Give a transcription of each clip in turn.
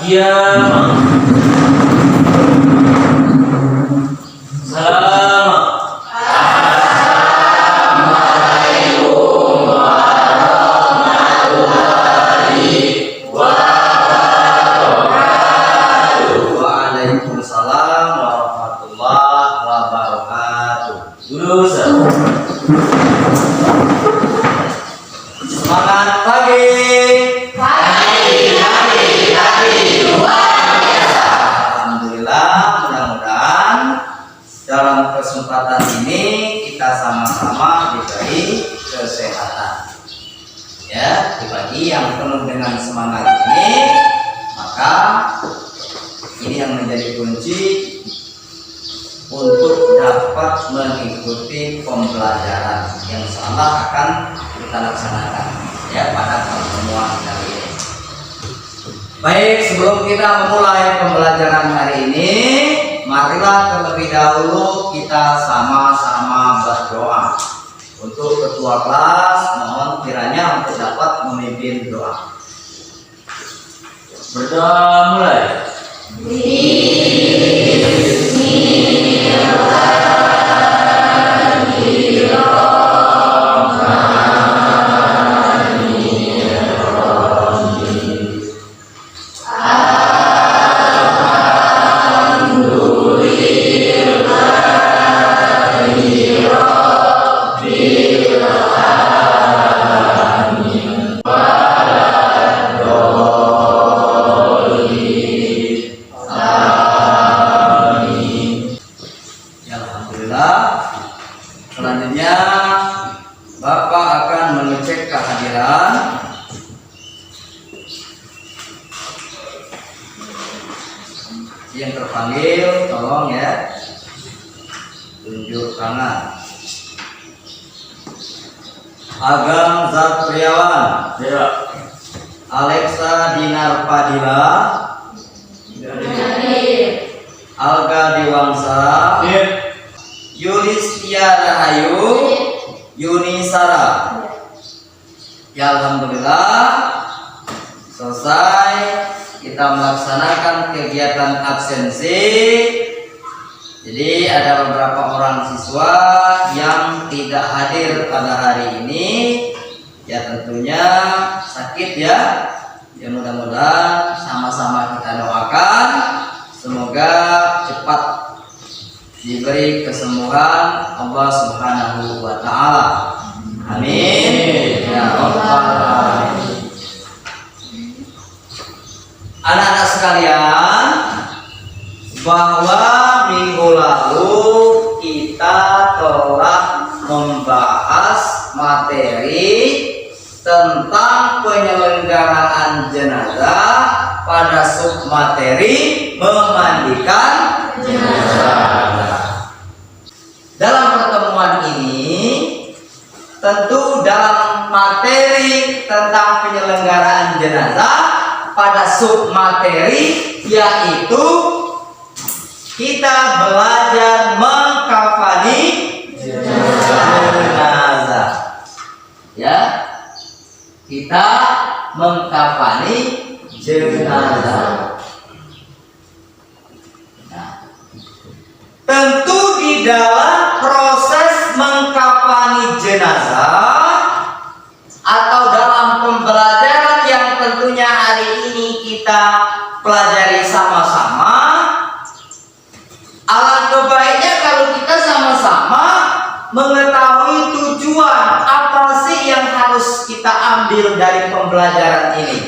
Qiyamah. Salam. Waalaikumsalam warahmatullahi wabarakatuh. Dulu Semangat pagi. Alhamdulillah, mudah-mudahan dalam kesempatan ini kita sama-sama diberi kesehatan. Ya, di pagi yang penuh dengan semangat ini, maka ini yang menjadi kunci untuk dapat mengikuti pembelajaran yang insyaallah akan kita laksanakan ya pada pertemuan kali ini. Baik, sebelum kita memulai pembelajaran hari ini, marilah terlebih dahulu kita sama-sama berdoa. Untuk ketua kelas, mohon kiranya untuk dapat memimpin doa. berdoa mulai. Selanjutnya Bapak akan mengecek kehadiran. Yang terpanggil tolong ya tunjuk tangan. Agam Zatriawan, Ya. Alexa Dinar Padilla, Alga Dewangsa, Ya. Yulistia Rahayu, Yuni Sara. Ya, alhamdulillah selesai kita melaksanakan kegiatan absensi. Jadi ada beberapa orang siswa yang tidak hadir pada hari ini. Ya tentunya sakit ya. Ya mudah-mudahan sama-sama kita doakan semoga cepat diberi kesembuhan Allah Subhanahu wa taala. Amin. Ya rabbal alamin. Anak-anak sekalian, bahwa minggu lalu kita telah membahas materi tentang penyelenggaraan jenazah pada submateri memandikan jenazah. Dalam pertemuan ini tentu dalam materi tentang penyelenggaraan jenazah pada submateri yaitu kita belajar mengkafani jenazah. Ya, kita mengkafani jenazah. Nah, tentu di dalam proses mengkafani jenazah atau dalam pembelajaran yang tentunya hari ini kita pelajari sama-sama, alangkah baiknya kalau kita sama-sama mengetahui tujuan apa sih yang harus kita ambil dari pembelajaran ini.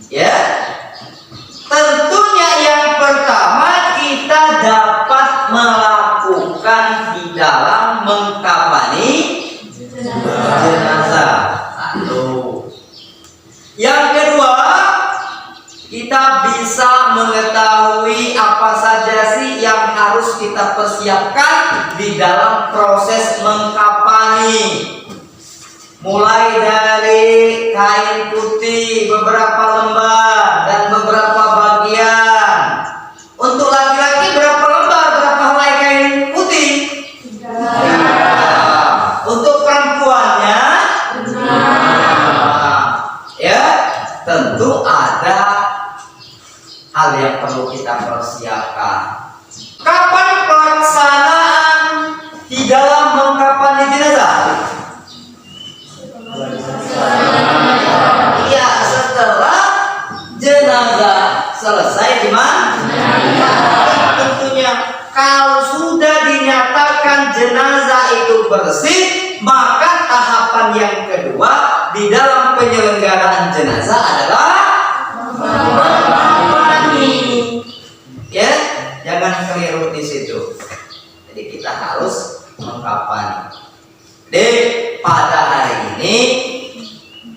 Ya, tentunya yang pertama kita dapat melakukan di dalam mengkafani jenazah. Satu. Yang kedua, kita bisa mengetahui apa saja sih yang harus kita persiapkan di dalam proses mengkafani. Mulai dari kain putih beberapa lembar dan beberapa bagian. Untuk laki-laki berapa lembar, berapa helai kain putih? 3. Untuk perempuannya? 6. Ya, tentu ada hal yang perlu kita persiapkan. Kapan pelaksanaan di dalam mengkafani jenazah? Iya, setelah jenazah selesai di mana? Tentunya kalau sudah dinyatakan jenazah itu bersih, maka tahapan yang kedua di dalam penyelenggaraan jenazah adalah mengkafani. Ya, jangan keliru di situ. Jadi kita harus mengkafani. Pada hari ini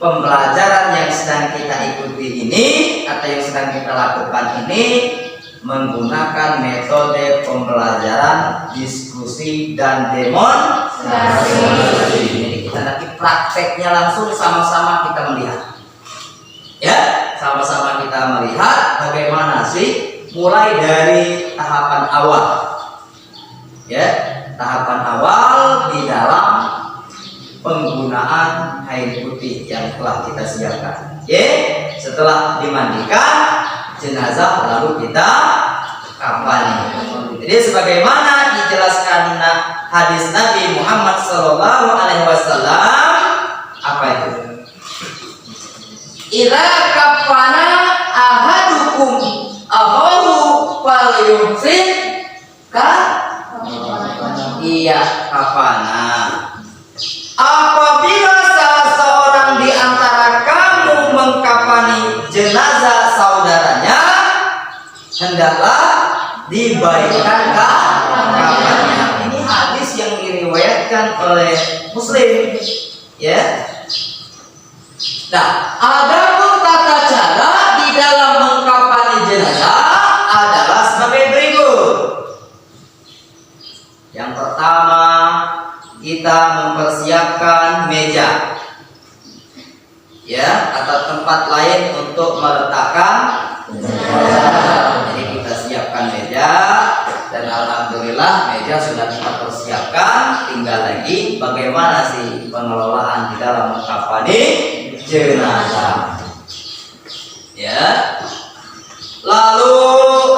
pembelajaran yang sedang kita ikuti ini atau yang sedang kita lakukan ini menggunakan metode pembelajaran diskusi dan demonstrasi. Jadi kita nanti prakteknya langsung sama-sama kita melihat. Ya, sama-sama kita melihat bagaimana sih mulai dari tahapan awal. Ya, tahapan awal di dalam penggunaan kain putih yang telah kita siapkan. Oke, setelah dimandikan jenazah lalu kita kafani. Jadi sebagaimana dijelaskan hadis Nabi Muhammad SAW, apa itu? Ila kafana ahadukum ahahu falyumsik ka iya kafana. Apabila salah seorang di antara kamu mengkafani jenazah saudaranya, hendaklah dibaikkan kafannya. Ini hadis yang diriwayatkan oleh Muslim. Ya. Nah, adapun tata cara di dalam mengkafani jenazah adalah sebagai berikut. Yang pertama, kita mempersiapkan meja, ya, atau tempat lain untuk meletakkan jenazah. Jadi kita siapkan meja, dan alhamdulillah meja sudah kita persiapkan. Tinggal lagi bagaimana sih pengelolaan di dalam mengkafani jenazah. Ya. Lalu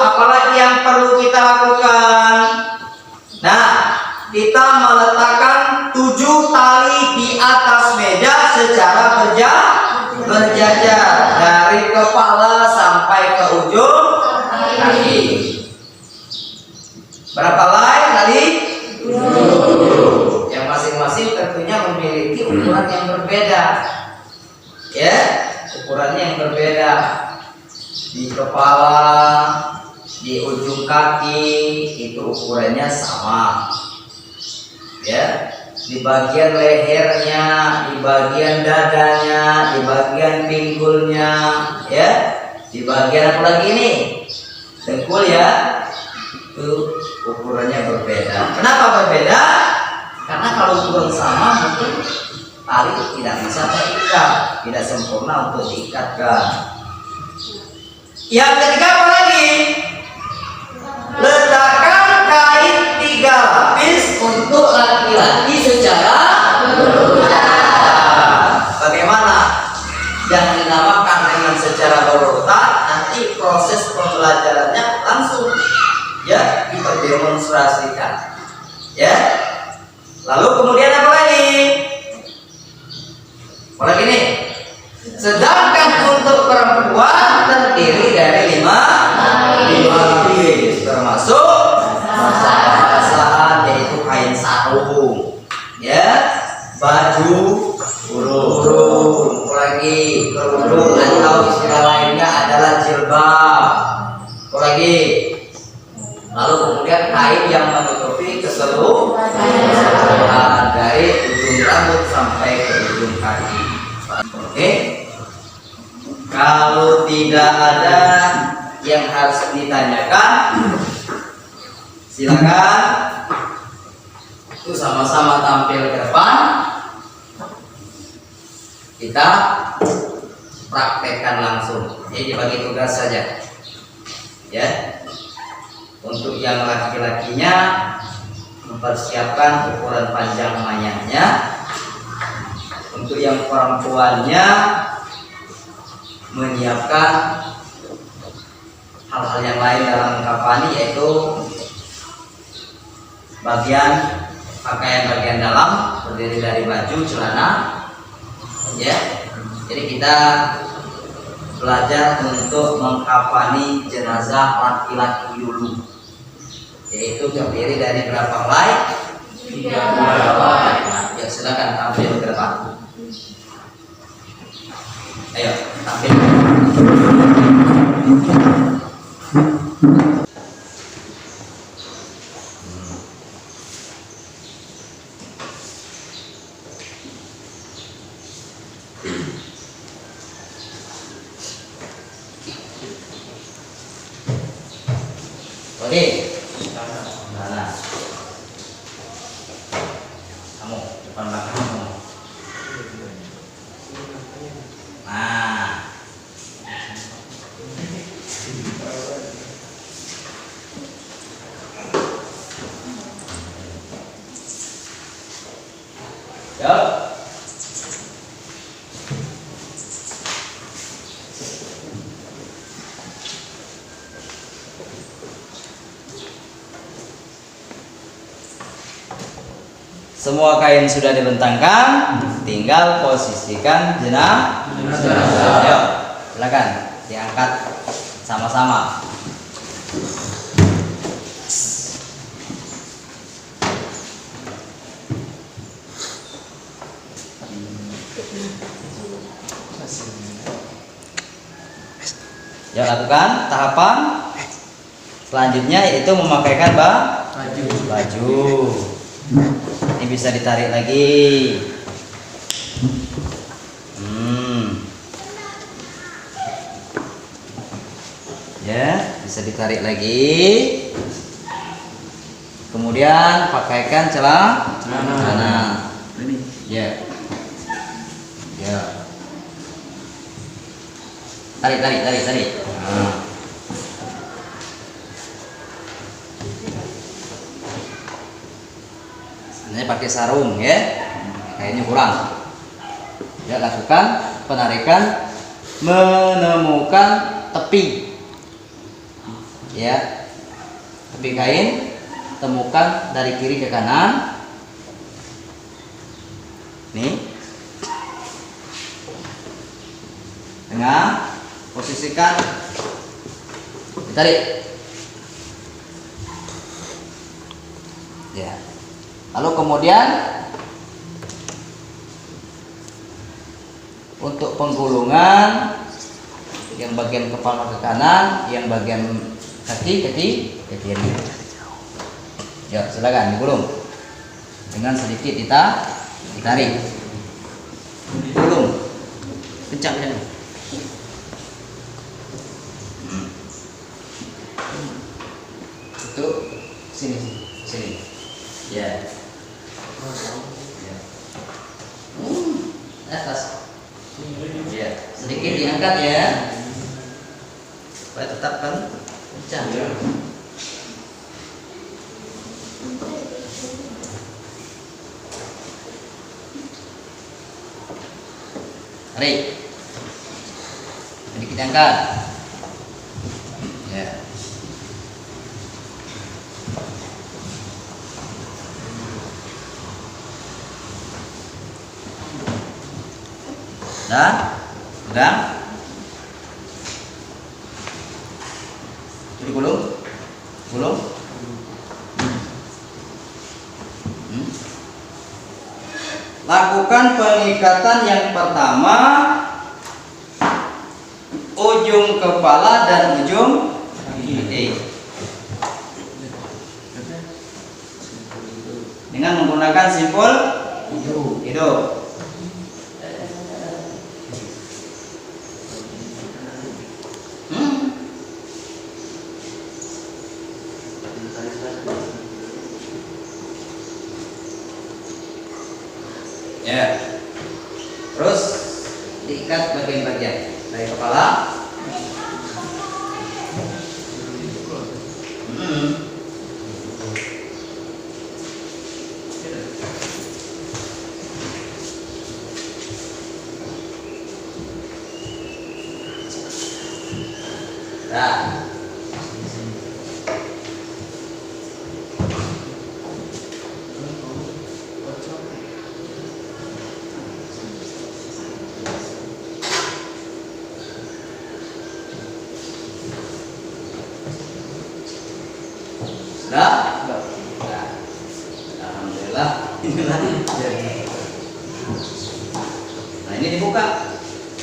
apalagi yang perlu kita lakukan? Nah, kita meletakkan 7 tali di atas meja secara berjajar dari kepala sampai ke ujung kaki. Berapa helai tadi? 7. Yang masing-masing tentunya memiliki ukuran yang berbeda. Ya, ukurannya yang berbeda. Di kepala, di ujung kaki itu ukurannya sama. Ya, di bagian lehernya, di bagian dadanya, di bagian pinggulnya, ya, di bagian apa lagi ini? Dengkul, ya, itu ukurannya berbeda. Kenapa berbeda? Karena kalau ukuran sama mungkin tali tidak bisa terikat, tidak sempurna untuk diikatkan. Yang ketiga apa lagi? Letakkan kain 3 lapis untuk laki-laki secara berurutan. Bagaimana yang dinamakan dengan secara berurutan? Nanti proses pembelajarannya langsung, ya, kita demonstrasikan. Ya. Lalu kemudian apa lagi? Apa lagi nih? Sedangkan untuk perempuan terdiri dari 5 lapis, termasuk basahan, yaitu kain sarung, ya, baju kurung, lagi kerudung atau istilah lainnya adalah jilbab, lagi. Lalu kemudian kain yang menutupi keseluruhan dari ujung rambut sampai ke ujung kaki. Oke. Kalau tidak ada yang harus ditanyakan, silakan. Itu sama-sama tampil ke depan. Kita praktekkan langsung. Jadi dibagi tugas saja. Ya. Untuk yang laki-lakinya mempersiapkan ukuran panjang mayatnya. Untuk yang perempuannya menyiapkan hal-hal yang lain dalam kafani, yaitu bagian pakaian bagian dalam terdiri dari baju, celana, ya. Jadi kita belajar untuk mengkafani jenazah laki-laki dulu, yaitu terdiri dari berapa helai? 3 helai. Ya, silakan tampil ke depan. Ayo, tampil. Oke, mana? Kamu depan belakang kamu. Nah, yuk. Semua kain sudah dibentangkan, tinggal posisikan jenazah. Ayo, silakan diangkat sama-sama. Ya, lakukan tahapan selanjutnya, yaitu memakaikan baju. Ini bisa ditarik lagi. Ya, bisa ditarik lagi. Kemudian pakaikan celana. Ya. Ya. Tarik. Nah. Sebenarnya pakai sarung, ya. Kayaknya kurang. Ya, lakukan penarikan menemukan tepi. Ya. Tepi kain temukan dari kiri ke kanan. Nih. Tengah, posisikan, ditarik. Ya. Lalu kemudian untuk penggulungan, yang bagian kepala ke kanan, yang bagian kaki ke kiri. Ya, silakan digulung. Dengan sedikit ditarik. Gulung. Kencang. Itu sini. Ya. Atas. Ya, sedikit diangkat ya. Supaya tetap kan kencang. Tarik. Sedikit diangkat. Ya. Pegang. Jadi gulung. Lakukan pengikatan yang pertama, ujung kepala dan ujung kaki dengan menggunakan simpul hidup. Ya. Terus diikat bagian-bagian dari kepala. Nah,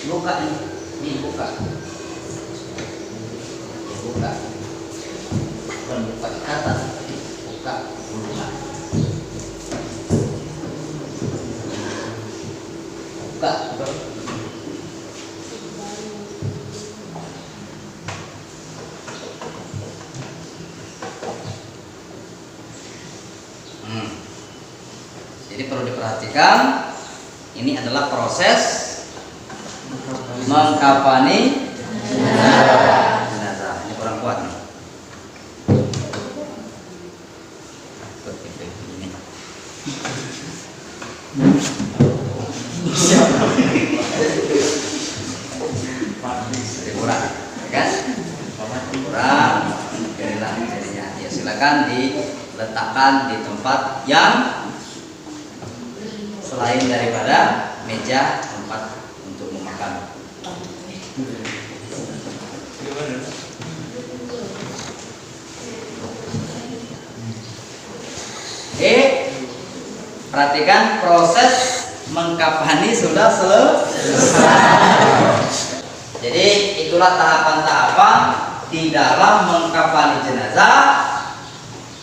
Buka ini buka. Buka. Bukan buka kata, buka buka. Buka. Jadi perlu diperhatikan, ini adalah proses mengkafani jenazah. Ini kurang kuat nih. Kurang, kan? Kurang, inilah jadinya. Ya silakan diletakkan di tempat yang selain daripada meja tempat untuk memakan. Oke, perhatikan proses mengkafani sudah selesai. Jadi itulah tahapan-tahapan di dalam mengkafani jenazah.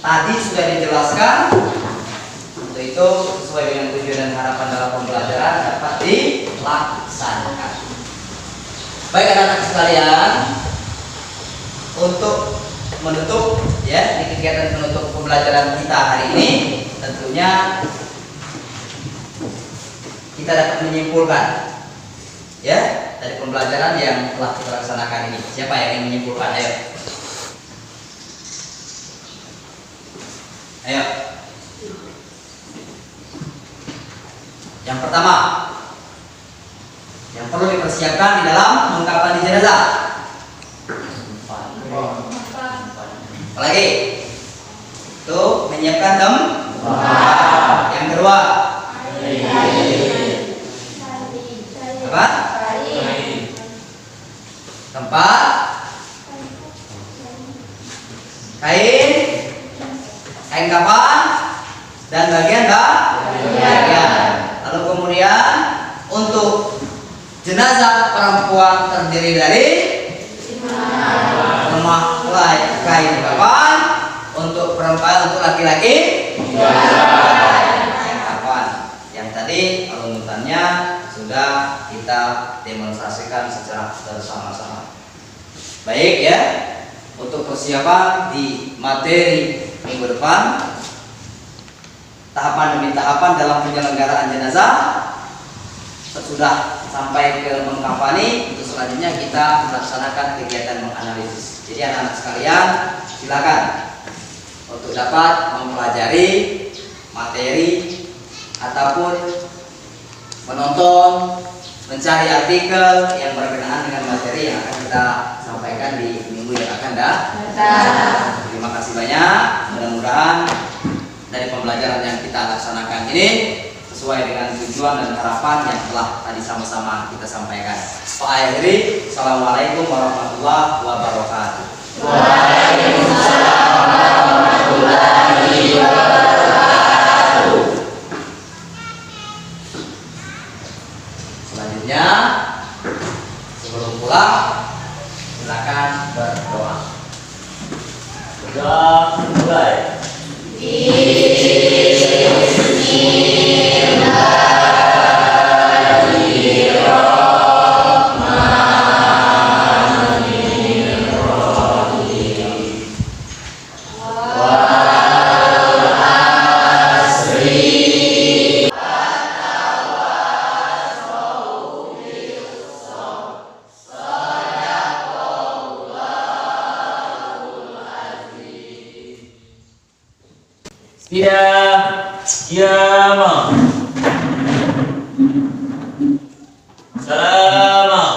Tadi sudah dijelaskan. Untuk itu sesuai dengan tujuan dan harapan dalam pembelajaran dapat dilaksanakan. Baik anak-anak sekalian, untuk menutup ya di kegiatan penutup pembelajaran kita hari ini, tentunya kita dapat menyimpulkan ya dari pembelajaran yang telah kita laksanakan ini. Siapa yang ingin menyimpulkan? Ayo. Ayo. Yang pertama, yang perlu dipersiapkan di dalam mengkafani jenazah. Apalagi? Itu menyiapkan tempat. Yang kedua, apa? Tempat, kain kafan, dan bagian bagian. Lalu kemudian untuk jenazah perempuan terdiri dari memakai kain kafan, untuk perempuan, untuk laki-laki kain kafan. Yang tadi runutannya sudah kita demonstrasikan secara bersama-sama. Baik ya, untuk persiapan di materi minggu depan, tahapan demi tahapan dalam penyelenggaraan jenazah sudah sampai ke mengkafani. Untuk selanjutnya kita melaksanakan kegiatan menganalisis. Jadi anak-anak sekalian silakan untuk dapat mempelajari materi ataupun menonton, mencari artikel yang berkenaan dengan materi yang akan kita sampaikan di minggu yang akan datang. Terima kasih banyak. Mudah-mudahan dari pembelajaran yang kita laksanakan ini sesuai dengan tujuan dan harapan yang telah tadi sama-sama kita sampaikan. Pak akhiri, assalamualaikum warahmatullahi wabarakatuh. Waalaikumsalam warahmatullahi wabarakatuh. Selanjutnya, sebelum pulang, silakan berdoa. Sudah mulai. Qiyamah. Salamah.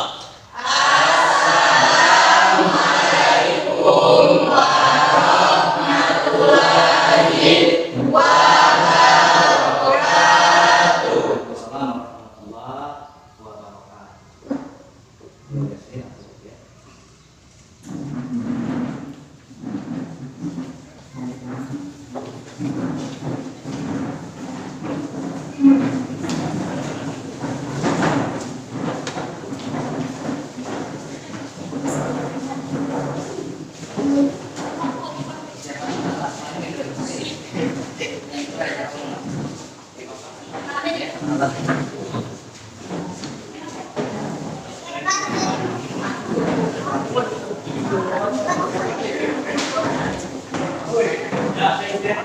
Assalamualaikum warahmatullahi wabarakatuh. Warahmatullahi wabarakatuh. Ya,